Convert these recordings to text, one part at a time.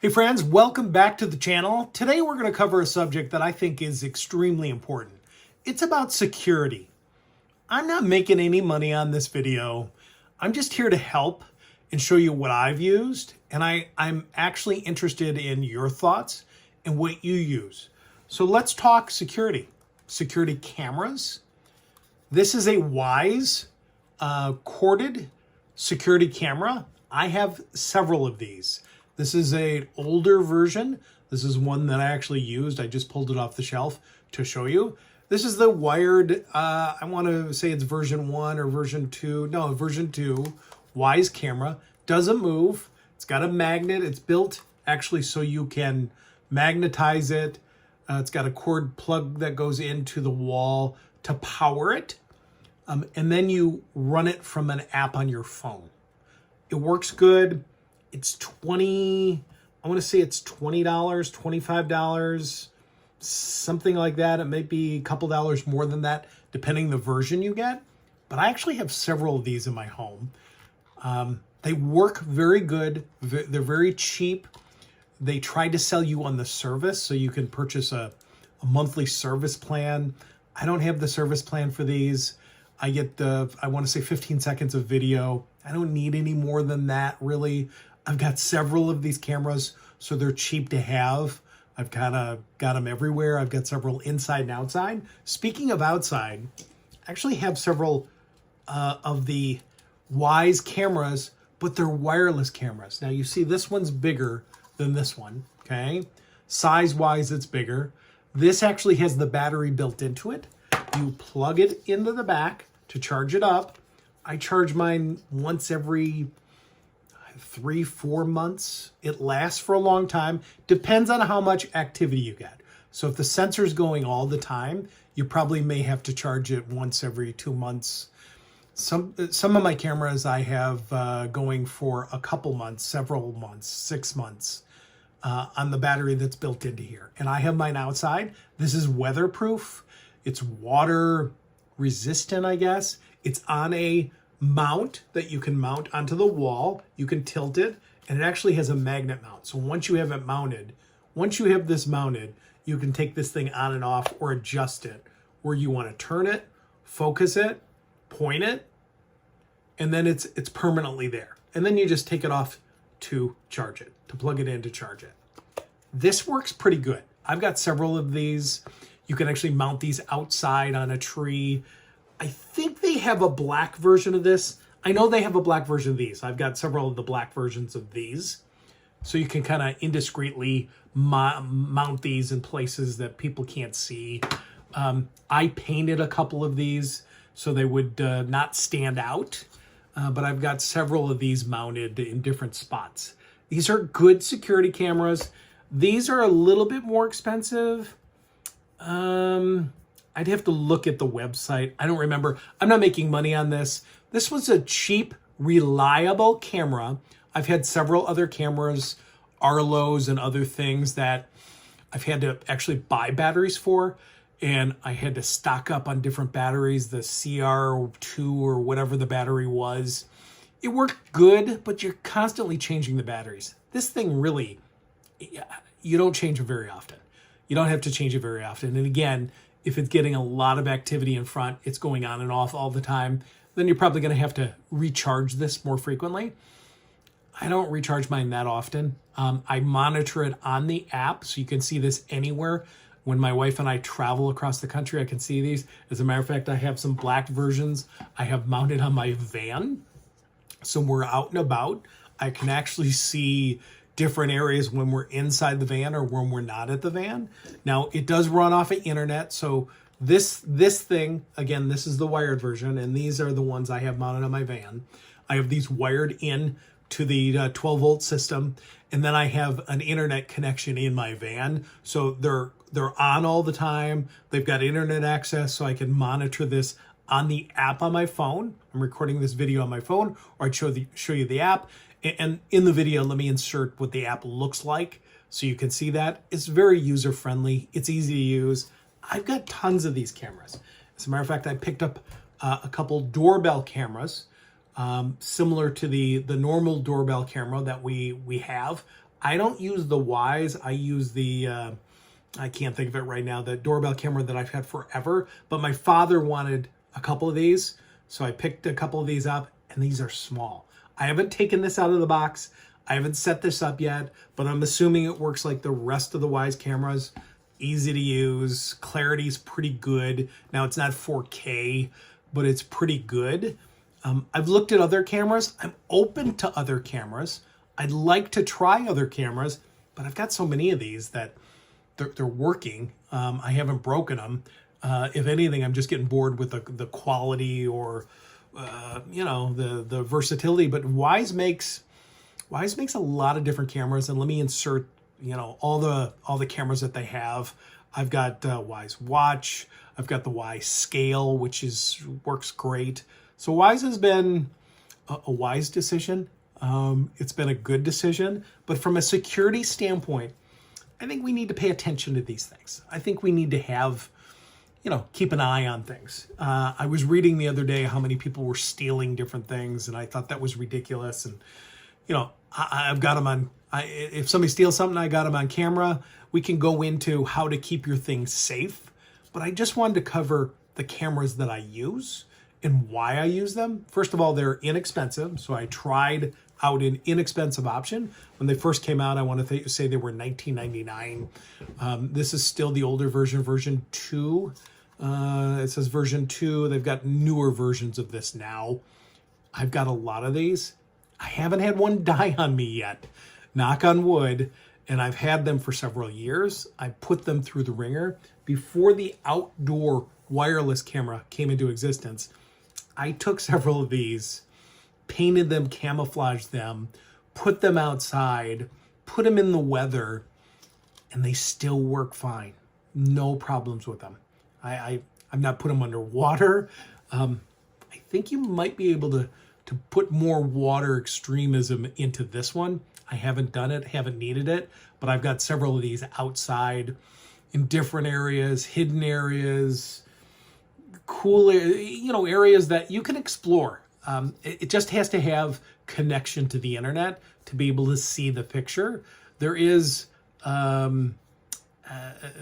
Hey friends, welcome back to the channel. Today we're going to cover a subject that I think is extremely important. It's about security. I'm not making any money on this video. I'm just here to help and show you what I've used. And I'm actually interested in your thoughts and what you use. So let's talk security. Security cameras. This is a Wyze corded security camera. I have several of these. This is an older version. This is one that I actually used. I just pulled it off the shelf to show you. This is the wired, I want to say it's version 1 or version 2. No, version 2 Wyze camera. Doesn't move. It's got a magnet. It's built actually so you can magnetize it. It's got a cord plug that goes into the wall to power it. And then you run it from an app on your phone. It works good. It's I want to say it's $20, $25, something like that. It might be a couple dollars more than that, depending the version you get. But I actually have several of these in my home. They work very good. They're very cheap. They try to sell you on the service, so you can purchase a monthly service plan. I don't have the service plan for these. I get I want to say 15 seconds of video. I don't need any more than that, really. I've got several of these cameras, so they're cheap to have. I've kind of got them everywhere. I've got several inside and outside. Speaking of outside, I actually have several of the Wyze cameras, but they're wireless cameras. Now you see this one's bigger than this one, okay? Size-wise, it's bigger. This actually has the battery built into it. You plug it into the back to charge it up. I charge mine once every 3-4 months. It lasts for a long time. Depends on how much activity you get. So if the sensor's going all the time, you probably may have to charge it once every 2 months. Some of my cameras I have going for a couple months, several months, 6 months on the battery that's built into here. And I have mine outside. This is weatherproof. It's water resistant, I guess. It's on a mount that you can mount onto the wall. You can tilt it, and it actually has a magnet mount. So once you have this mounted, you can take this thing on and off or adjust it where you want to turn it, focus it, point it, and then it's permanently there. And then you just take it off to charge it, to plug it in to charge it. This works pretty good. I've got several of these. You can actually mount these outside on a tree. I think they have a black version of this. I know they have a black version of these. I've got several of the black versions of these. So you can kind of indiscreetly mount these in places that people can't see. I painted a couple of these so they would not stand out. But I've got several of these mounted in different spots. These are good security cameras. These are a little bit more expensive. I'd have to look at the website. I don't remember. I'm not making money on this. This was a cheap, reliable camera. I've had several other cameras, Arlos and other things that I've had to actually buy batteries for. And I had to stock up on different batteries, the CR2 or whatever the battery was. It worked good, but you're constantly changing the batteries. This thing really, you don't change it very often. You don't have to change it very often. And again, if it's getting a lot of activity in front, it's going on and off all the time, then you're probably going to have to recharge this more frequently. I don't recharge mine that often. I monitor it on the app, so you can see this anywhere. When my wife and I travel across the country, I can see these. As a matter of fact, I have some black versions I have mounted on my van. So when we're out and about, I can actually see different areas when we're inside the van or when we're not at the van. Now, it does run off of internet, so this thing, again, this is the wired version, and these are the ones I have mounted on my van. I have these wired in to the 12-volt system, and then I have an internet connection in my van, so they're on all the time. They've got internet access, so I can monitor this on the app on my phone. I'm recording this video on my phone, or I'd show you the app. And in the video, let me insert what the app looks like so you can see that. It's very user-friendly. It's easy to use. I've got tons of these cameras. As a matter of fact, I picked up a couple doorbell cameras similar to the normal doorbell camera that we have. I don't use the Wyze. I use the, I can't think of it right now, the doorbell camera that I've had forever. But my father wanted a couple of these, so I picked a couple of these up, and these are small. I haven't taken this out of the box. I haven't set this up yet, but I'm assuming it works like the rest of the Wyze cameras. Easy to use. Clarity's pretty good. Now, it's not 4K, but it's pretty good. I've looked at other cameras. I'm open to other cameras. I'd like to try other cameras, but I've got so many of these that they're working. I haven't broken them. If anything, I'm just getting bored with the quality or, you know, the versatility. But Wyze makes a lot of different cameras, and let me insert, you know, all the cameras that they have. I've got Wyze Watch. I've got the Wyze Scale, which works great. So Wyze has been a wise decision. It's been a good decision, but from a security standpoint, I think we need to pay attention to these things. I think we need to have, you know, keep an eye on things. I was reading the other day how many people were stealing different things, and I thought that was ridiculous. And, you know, I've got them on, if somebody steals something, I got them on camera. We can go into how to keep your things safe, but I just wanted to cover the cameras that I use and why I use them. First of all, they're inexpensive, so I tried out an inexpensive option. When they first came out, I want to say they were $19.99. This is still the older version, version 2. It says version 2. They've got newer versions of this now. I've got a lot of these. I haven't had one die on me yet, knock on wood, and I've had them for several years. I put them through the ringer. Before the outdoor wireless camera came into existence, I took several of these, painted them, camouflaged them, put them outside, put them in the weather, and they still work fine. No problems with them. I've not put them underwater. I think you might be able to put more water extremism into this one. I haven't done it, haven't needed it, but I've got several of these outside in different areas, hidden areas, cool, you know, areas that you can explore. It just has to have connection to the internet to be able to see the picture. There is an on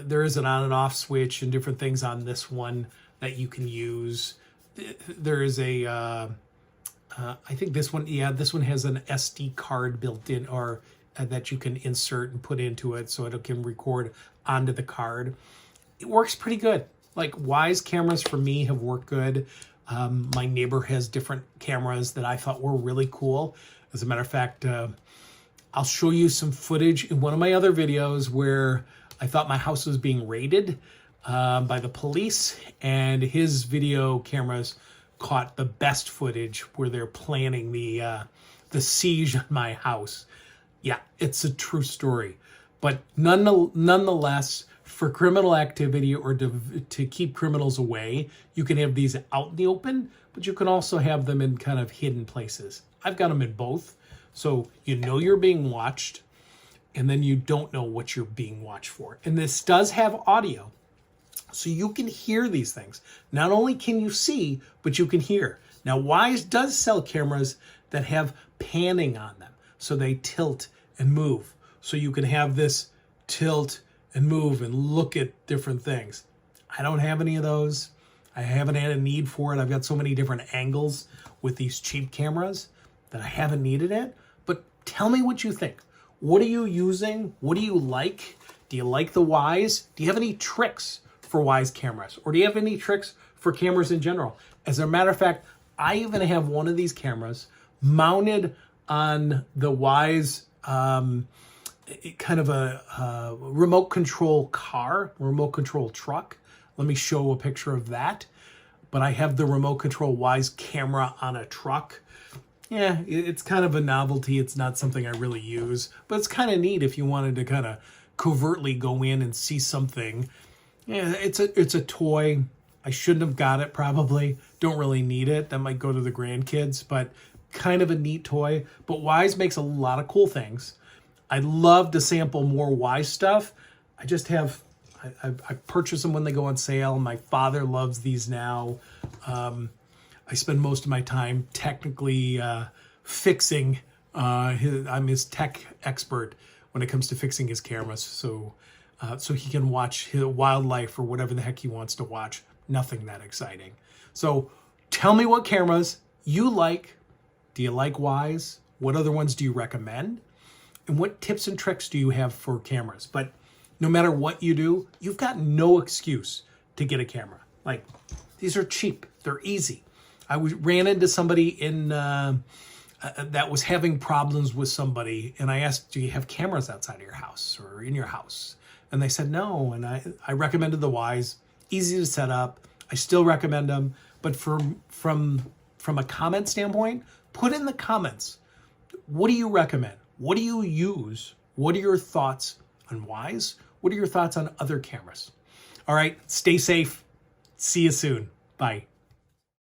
and off switch and different things on this one that you can use. There is a, I think this one, yeah, this one has an SD card built in, or that you can insert and put into it so it can record onto the card. It works pretty good. Like, Wyze cameras for me have worked good. My neighbor has different cameras that I thought were really cool. As a matter of fact, I'll show you some footage in one of my other videos where I thought my house was being raided by the police, and his video cameras caught the best footage where they're planning the siege on my house. Yeah, it's a true story. But nonetheless, for criminal activity or to keep criminals away, you can have these out in the open, but you can also have them in kind of hidden places. I've got them in both. So you know you're being watched, and then you don't know what you're being watched for. And this does have audio, so you can hear these things. Not only can you see, but you can hear. Now, Wyze does sell cameras that have panning on them, so they tilt and move. So you can have this tilt and move and look at different things. I don't have any of those. I haven't had a need for it. I've got so many different angles with these cheap cameras that I haven't needed it. But tell me what you think. What are you using? What do you like? Do you like the Wyze? Do you have any tricks for Wyze cameras? Or do you have any tricks for cameras in general? As a matter of fact, I even have one of these cameras mounted on the Wyze kind of a remote control car, remote control truck. Let me show a picture of that. But I have the remote control Wyze camera on a truck. Yeah, it's kind of a novelty. It's not something I really use, but it's kind of neat if you wanted to kind of covertly go in and see something. Yeah, it's a toy. I shouldn't have got it, probably. Don't really need it. That might go to the grandkids, but kind of a neat toy. But Wyze makes a lot of cool things. I'd love to sample more Wyze stuff. I just have, I purchase them when they go on sale. My father loves these now. I spend most of my time technically fixing, I'm his tech expert when it comes to fixing his cameras, so he can watch his wildlife or whatever the heck he wants to watch. Nothing that exciting. So tell me what cameras you like. Do you like Wyze? What other ones do you recommend? And what tips and tricks do you have for cameras? But no matter what you do, you've got no excuse to get a camera. Like, these are cheap. They're easy. I ran into somebody in that was having problems with somebody, and I asked, do you have cameras outside of your house or in your house? And they said no, and I recommended the Wyze. Easy to set up. I still recommend them, but from a comment standpoint, put in the comments, what do you recommend? What do you use? What are your thoughts on Wyze? What are your thoughts on other cameras? All right, stay safe. See you soon. Bye.